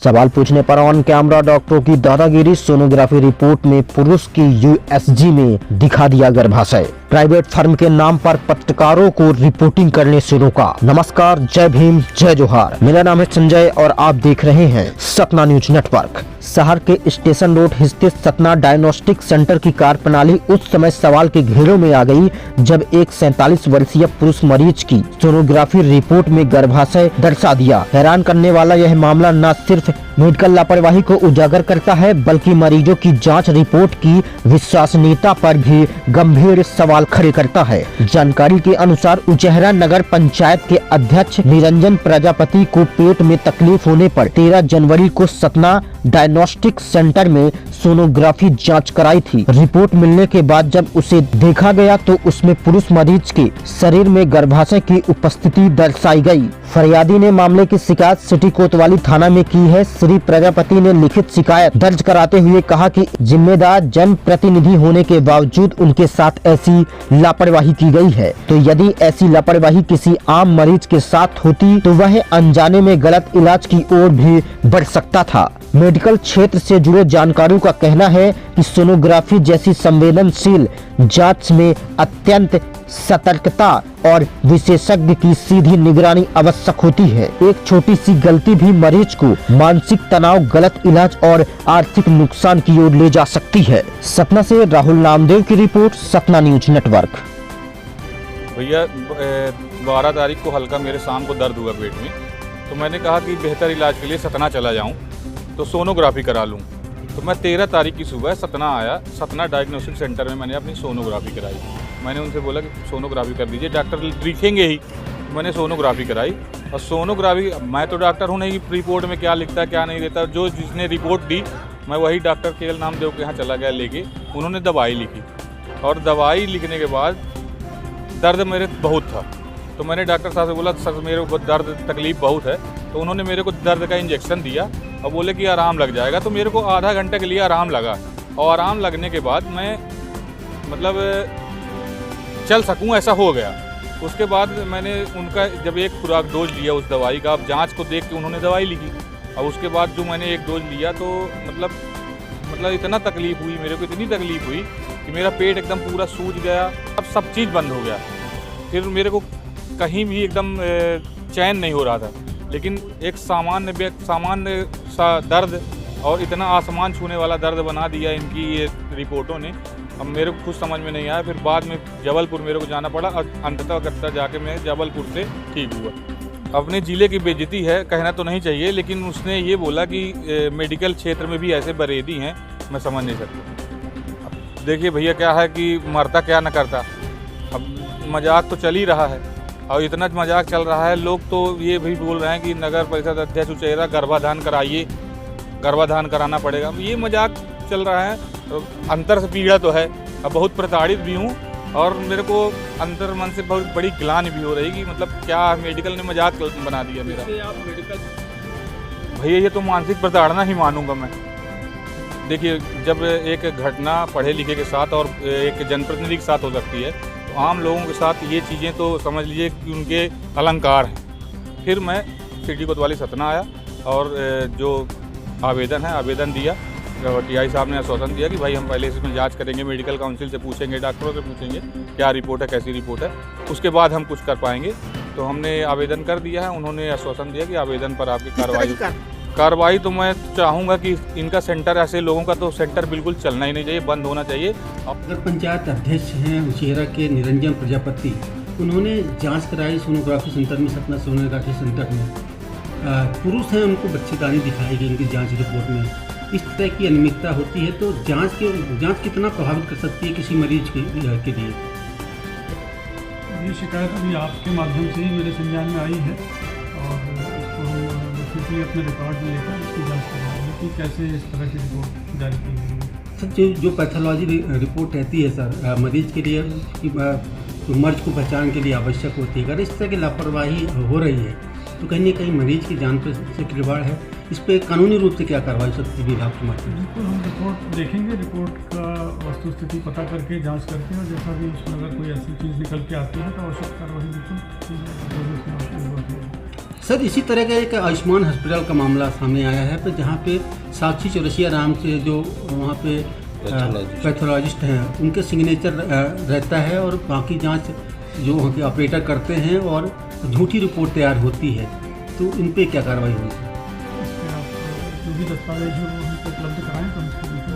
सवाल पूछने पर ऑन कैमरा डॉक्टरों की दादागिरी, सोनोग्राफी रिपोर्ट में पुरुष की यूएसजी में दिखा दिया गर्भाशय। प्राइवेट फर्म के नाम पर पत्रकारों को रिपोर्टिंग करने से रोका। नमस्कार, जय भीम, जय जोहार। मेरा नाम है संजय और आप देख रहे हैं सतना न्यूज नेटवर्क। शहर के स्टेशन रोड स्थित सतना डायग्नोस्टिक सेंटर की कार्य प्रणाली उस समय सवाल के घेरों में आ गई जब एक 47 वर्षीय पुरुष मरीज की सोनोग्राफी रिपोर्ट में गर्भाशय दर्शा दिया। हैरान करने वाला यह मामला न सिर्फ मेडिकल लापरवाही को उजागर करता है बल्कि मरीजों की जांच रिपोर्ट की विश्वसनीयता पर भी गंभीर सवाल खड़े करता है। जानकारी के अनुसार उचेहरा नगर पंचायत के अध्यक्ष निरंजन प्रजापति को पेट में तकलीफ होने पर 13 जनवरी को सतना डायग्नोस्टिक सेंटर में सोनोग्राफी जांच कराई थी। रिपोर्ट मिलने के बाद जब उसे देखा गया तो उसमें पुरुष मरीज के शरीर में गर्भाशय की उपस्थिति दर्शाई गई। फरियादी ने मामले की शिकायत सिटी कोतवाली थाना में की है। श्री प्रजापति ने लिखित शिकायत दर्ज कराते हुए कहा कि जिम्मेदार जनप्रतिनिधि होने के बावजूद उनके साथ ऐसी लापरवाही की गई है, तो यदि ऐसी लापरवाही किसी आम मरीज के साथ होती तो वह अनजाने में गलत इलाज की ओर भी बढ़ सकता था। मेडिकल क्षेत्र से जुड़े जानकारों का कहना है कि सोनोग्राफी जैसी संवेदनशील जांच में अत्यंत सतर्कता और विशेषज्ञ की सीधी निगरानी आवश्यक होती है। एक छोटी सी गलती भी मरीज को मानसिक तनाव, गलत इलाज और आर्थिक नुकसान की ओर ले जा सकती है। सतना से राहुल नामदेव की रिपोर्ट, सतना न्यूज नेटवर्क। भैया 12 तारीख को हल्का मेरे शाम को दर्द हुआ पेट में, तो मैंने कहा कि बेहतर इलाज के लिए सतना चला जाऊं तो सोनोग्राफी करा लूं। तो मैं 13 तारीख की सुबह सतना आया। सतना डायग्नोस्टिक सेंटर में मैंने अपनी सोनोग्राफी कराई। मैंने उनसे बोला कि सोनोग्राफी कर दीजिए, डॉक्टर लिखेंगे ही। मैंने सोनोग्राफी कराई और सोनोग्राफी, मैं तो डॉक्टर हूँ नहीं, रिपोर्ट में क्या लिखता है क्या नहीं देता, जो जिसने रिपोर्ट दी मैं वही डॉक्टर केएल नामदेव के यहाँ चला गया लेके। उन्होंने दवाई लिखी और दवाई लिखने के बाद दर्द मेरे बहुत था, तो मैंने डॉक्टर साहब से बोला सर मेरे को दर्द तकलीफ़ बहुत है, तो उन्होंने मेरे को दर्द का इंजेक्शन दिया और बोले कि आराम लग जाएगा। तो मेरे को आधा घंटे के लिए आराम लगा और आराम लगने के बाद मैं मतलब चल सकूं ऐसा हो गया। उसके बाद मैंने उनका जब एक खुराक डोज लिया उस दवाई का, अब जांच को देख के उन्होंने दवाई लिखी और उसके बाद जो मैंने एक डोज लिया तो मतलब इतना तकलीफ़ हुई मेरे को, इतनी तकलीफ़ हुई कि मेरा पेट एकदम पूरा सूज गया। अब सब चीज़ बंद हो गया। फिर मेरे को कहीं भी एकदम चैन नहीं हो रहा था। लेकिन एक सामान्य सा दर्द और इतना आसमान छूने वाला दर्द बना दिया इनकी ये रिपोर्टों ने। अब मेरे को कुछ समझ में नहीं आया। फिर बाद में जबलपुर मेरे को जाना पड़ा और अंततः जाके मैं जबलपुर से ठीक हुआ। अपने ज़िले की बेइज्जती है, कहना तो नहीं चाहिए, लेकिन उसने ये बोला कि मेडिकल क्षेत्र में भी ऐसे बरेदी हैं, मैं समझ नहीं सकता। देखिए भैया क्या है कि मरता क्या न करता। अब मजाक तो चल ही रहा है और इतना मजाक चल रहा है, लोग तो ये भी बोल रहे हैं कि नगर परिषद अध्यक्ष उचेहरा गर्भाधान कराइए, गर्भाधान कराना पड़ेगा। ये मजाक चल रहा है। अंतर से पीड़ा तो है, अब बहुत प्रताड़ित भी हूँ और मेरे को अंतर मन से बहुत बड़ी ग्लानि भी हो रही कि मतलब क्या मेडिकल ने मजाक बना दिया मेरा। भैया ये तो मानसिक प्रताड़ना ही मानूंगा मैं। देखिए जब एक घटना पढ़े लिखे के साथ और एक जनप्रतिनिधि के साथ हो सकती है, तो आम लोगों के साथ ये चीज़ें तो समझ लीजिए कि उनके अलंकार हैं। फिर मैं सिटी कोतवाली सतना आया और जो आवेदन है आवेदन दिया। टीआई साहब ने आश्वासन दिया कि भाई हम पहले इसमें जांच करेंगे, मेडिकल काउंसिल से पूछेंगे, डॉक्टरों से पूछेंगे क्या रिपोर्ट है, कैसी रिपोर्ट है, उसके बाद हम कुछ कर पाएंगे। तो हमने आवेदन कर दिया है। उन्होंने आश्वासन दिया कि आवेदन पर आपकी कार्रवाई तो मैं चाहूँगा कि इनका सेंटर, ऐसे लोगों का तो सेंटर बिल्कुल चलना ही नहीं चाहिए, बंद होना चाहिए। नगर पंचायत अध्यक्ष हैं उचेहरा के निरंजन प्रजापति, उन्होंने जांच कराई सोनोग्राफी सेंटर में, सतना सोनोग्राफी सेंटर में। पुरुष हैं, उनको बच्चेदानी दिखाई गई उनकी जांच रिपोर्ट में। इस तरह की अनियमितता होती है तो जांच कितना प्रभावित कर सकती है किसी मरीज के लिए? ये शिकायत अभी आपके माध्यम से ही मेरे संज्ञान में आई है और इसको हम डेफिनेटली अपने रिकॉर्ड में लेकर इसकी जांच करवाएंगे कि कैसे इस तरह की रिपोर्ट जारी की गई है। सर जो पैथोलॉजी रिपोर्ट रहती है सर मरीज के लिए तो मर्ज को पहचान के लिए आवश्यक होती है, अगर इस तरह की लापरवाही हो रही है तो कहीं ना कहीं मरीज की जान से खिलवाड़ है। इस पर कानूनी रूप से क्या कार्रवाई हो सकती है विभाग के माध्यम से? बिल्कुल हम रिपोर्ट देखेंगे, रिपोर्ट का वस्तुस्थिति पता करके जांच करके और जैसा भी उसमें अगर कोई ऐसी चीज़ निकल के आती है तो आवश्यक कार्रवाई बिल्कुल सर इसी तरह का एक आयुष्मान हॉस्पिटल का मामला सामने आया है, पर जहाँ पे साक्षी चौरसिया नाम से जो वहाँ पे पैथोलॉजिस्ट हैं उनके सिग्नेचर रहता है और बाकी जांच जो वहाँ के ऑपरेटर करते हैं और झूठी रिपोर्ट तैयार होती है, तो इन पे क्या कार्रवाई होगी? इस पर आप जो भी दस्तावेज है वो हमको उपलब्ध कराएं तो हम उसको